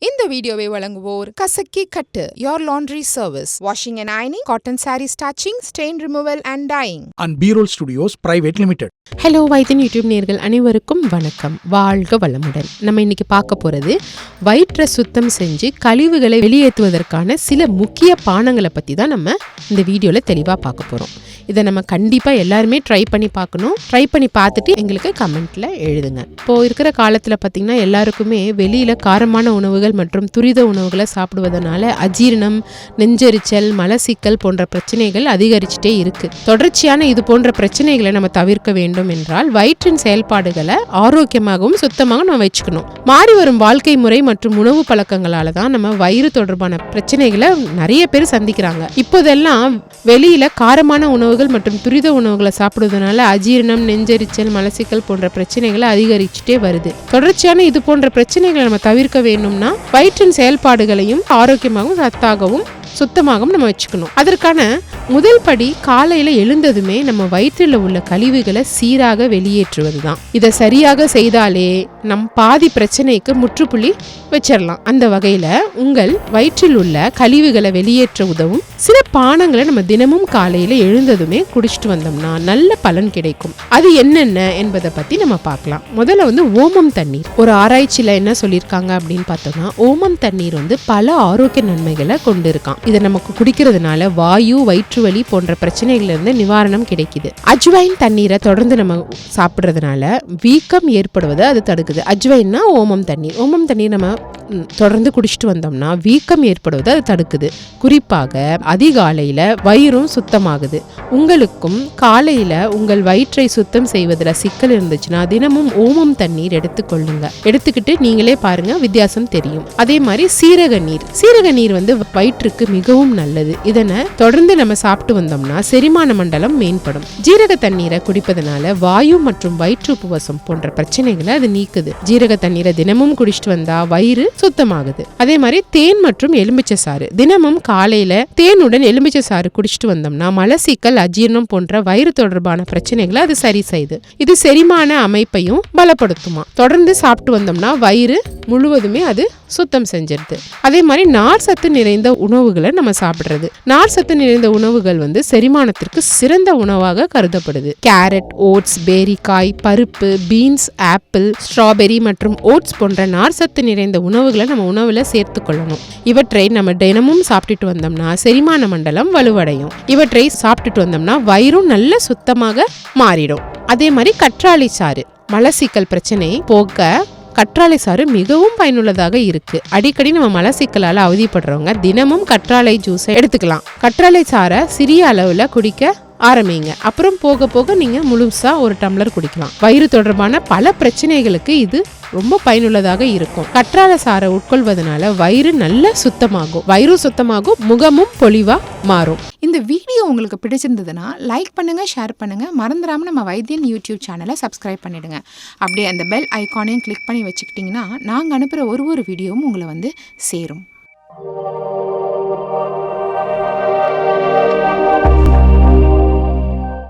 இந்த வீடியோவை வழங்குவோர் கசக்கி கட்டு your laundry service washing and ironing cotton saree starching stain removal and dyeing and B-Roll Studios Private Limited. Hello Vaithiyan YouTube நேயர்கள் அனைவருக்கும் வணக்கம். வாழ்க வளமுடன். நம்ம இன்னைக்கு பார்க்க போகிறது வயிற்றை சுத்தம் செஞ்சு கழிவுகளை வெளியேற்றுவதற்கான சில முக்கிய பானங்களை பற்றி தான் நம்ம இந்த வீடியோவில் தெளிவாக பார்க்க போகிறோம். இதை நம்ம கண்டிப்பாக எல்லாருமே ட்ரை பண்ணி பார்க்கணும். ட்ரை பண்ணி பார்த்துட்டு எங்களுக்கு கமெண்ட்டில் எழுதுங்க. இப்போது இருக்கிற காலத்தில் பார்த்திங்கன்னா எல்லாருக்குமே வெளியில் காரமான உணவுகள் மற்றும் துரித உணவுகளை சாப்பிடுவதனால அஜீரணம், நெஞ்செரிச்சல், மலச்சிக்கல் போன்ற பிரச்சனைகள் அதிகரிச்சுட்டே இருக்குது. தொடர்ச்சியான இது போன்ற பிரச்சனைகளை நம்ம தவிர்க்க வேண்டும் என்றால் வயிற்றின் செயல்பாடுகளை ஆரோக்கியமாகவும் சுத்தமாகவும் நம்ம வச்சுக்கணும். மாறி வரும் வாழ்க்கை முறை மற்றும் உணவு பழக்கங்களால தான் நம்ம வயிறு தொடர்பான பிரச்சனைகளை நிறைய பேர் சந்திக்கிறாங்க. இப்போதெல்லாம் வெளியில காரமான உணவுகள் மற்றும் துரித உணவுகளை சாப்பிடுவதனால அஜீரணம், நெஞ்செரிச்சல், மலச்சிக்கல் போன்ற பிரச்சனைகளை அதிகரிச்சுட்டே வருது. தொடர்ச்சியான இது போன்ற பிரச்சனைகளை நம்ம தவிர்க்க வேண்டும்னா வயிற்றின் செயல்பாடுகளையும் ஆரோக்கியமாகவும் சத்தாகவும் சுத்தமாகவும் நம்ம வச்சுக்கணும். அதற்கான முதல் படி காலையில எழுந்ததுமே நம்ம வயிற்றில் உள்ள கழிவுகளை சீராக வெளியேற்றுவது தான். இதை சரியாக செய்தாலே நம் பாதி பிரச்சனைக்கு முற்றுப்புள்ளி வச்சிடலாம். அந்த வகையில உங்கள் வயிற்றில் உள்ள கழிவுகளை வெளியேற்ற உதவும் சில பானங்களை நம்ம தினமும் காலையில எழுந்ததுமே குடிச்சிட்டு வந்தோம்னா நல்ல பலன் கிடைக்கும். அது என்னென்ன என்பதை பத்தி நம்ம பார்க்கலாம். முதல்ல ஓமம் தண்ணீர். ஒரு ஆராய்ச்சியில என்ன சொல்லியிருக்காங்க அப்படின்னு பார்த்தோம்னா ஓமம் தண்ணீர் பல ஆரோக்கிய நன்மைகளை கொண்டு இருக்கான். இதை நமக்கு குடிக்கிறதுனால வாயு, வயிற்று வலி போன்ற பிரச்சனைகள்ல இருந்து நிவாரணம் கிடைக்குது. அஜ்வைன் தண்ணீரை தொடர்ந்து நம்ம சாப்பிடுறதுனால வீக்கம் ஏற்படுவதை அது தடுக்குது. அஜ்வைன்னா ஓமம் தண்ணீர். ஓமம் தண்ணீர் நம்ம தொடர்ந்து குடிச்சிட்டு வந்தோம்னா வீக்கம் ஏற்படுவதை அது தடுக்குது. குறிப்பாக அதிகாலையில வயிறும் சுத்தமாகுது. உங்களுக்கும் காலையில உங்கள் வயிற்றை சுத்தம் செய்வதில் சிக்கல் இருந்துச்சுன்னா தினமும் ஓமம் தண்ணீர் எடுத்துக்கொள்ளுங்க. எடுத்துக்கிட்டு நீங்களே பாருங்க, வித்தியாசம் தெரியும். அதே மாதிரி சீரக நீர். சீரக நீர் வயிற்றுக்கு மிகவும் நல்லது. இதனை தொடர்ந்து நம்ம சாப்பிட்டு வந்தோம்னா செரிமான மண்டலம் மேம்படும். ஜீரக தண்ணீரை குடிப்பதனால வாயு மற்றும் வயிற்று உபவாசம் போன்ற பிரச்சனைகளை அது நீக்குது. ஜீரக தண்ணீரை தினமும் குடிச்சிட்டு வந்தா வயிறு சுத்தமாகுது. அதே மாதிரி தேன் மற்றும் எலுமிச்சை சாறு. தினமும் காலையில தேனுடன் எலுமிச்சை சாறு குடிச்சிட்டு வந்தோம்னா மலச்சிக்கல், அஜீரணம் போன்ற வயிறு தொடர்பான பிரச்சனைகளை அது சரி செய்யுது. இது செரிமான அமைப்பையும் பலப்படுத்துமா. தொடர்ந்து சாப்பிட்டு வந்தோம்னா வயிறு முழுவதுமே அது சுத்தம் செஞ்சிருது. அதே மாதிரி நார் சத்து நிறைந்த உணவுகளை நம்ம சாப்பிடுறது. நார் சத்து நிறைந்த உணவுகள் செரிமானத்திற்கு சிறந்த உணவாக கருதப்படுது. கேரட், ஓட்ஸ், பேரிக்காய், பருப்பு, பீன்ஸ், ஆப்பிள், ஸ்ட்ராபெரி மற்றும் ஓட்ஸ் போன்ற நார் சத்து நிறைந்த உணவுகளை நம்ம உணவுல சேர்த்து கொள்ளணும். இவற்றை நம்ம தினமும் சாப்பிட்டுட்டு வந்தோம்னா செரிமான மண்டலம் வலுவடையும். இவற்றை சாப்பிட்டுட்டு வந்தோம்னா வயிறும் நல்ல சுத்தமாக மாறிடும். அதே மாதிரி கற்றாழை சாறு. மலச்சிக்கல் பிரச்சனை போக்க கற்றாழை சாறு மிகவும் பயனுள்ளதாக இருக்கு. அடிக்கடி நம்ம மலச்சிக்கலால அவதிப்படுறவங்க தினமும் கற்றாழை ஜூஸை எடுத்துக்கலாம். கற்றாழை சாறை சிறிய அளவுல குடிக்க ஆரம்பிங்க. அப்புறம் போக போக நீங்க முழுசா ஒரு டம்ளர் குடிக்கலாம். வயிறு தொடர்பான பல பிரச்சனைகளுக்கு இது ரொம்ப பயனுள்ளதாக இருக்கும். கற்றாழை சாறை உட்கொள்வதனால வயிறு நல்ல சுத்தமாகும். வயிறு சுத்தமாகும், முகமும் பொலிவா மாறும். இந்த வீடியோ உங்களுக்கு பிடிச்சிருந்ததுன்னா லைக் பண்ணுங்க, ஷேர் பண்ணுங்க. மறந்துடாம நம்ம வைத்தியன் யூடியூப் சேனலை சப்ஸ்கிரைப் பண்ணிடுங்க. அப்படியே அந்த பெல் ஐகானையும் கிளிக் பண்ணி வச்சுக்கிட்டீங்கன்னா நாங்கள் அனுப்புகிற ஒரு வீடியோவும் உங்களை சேரும்.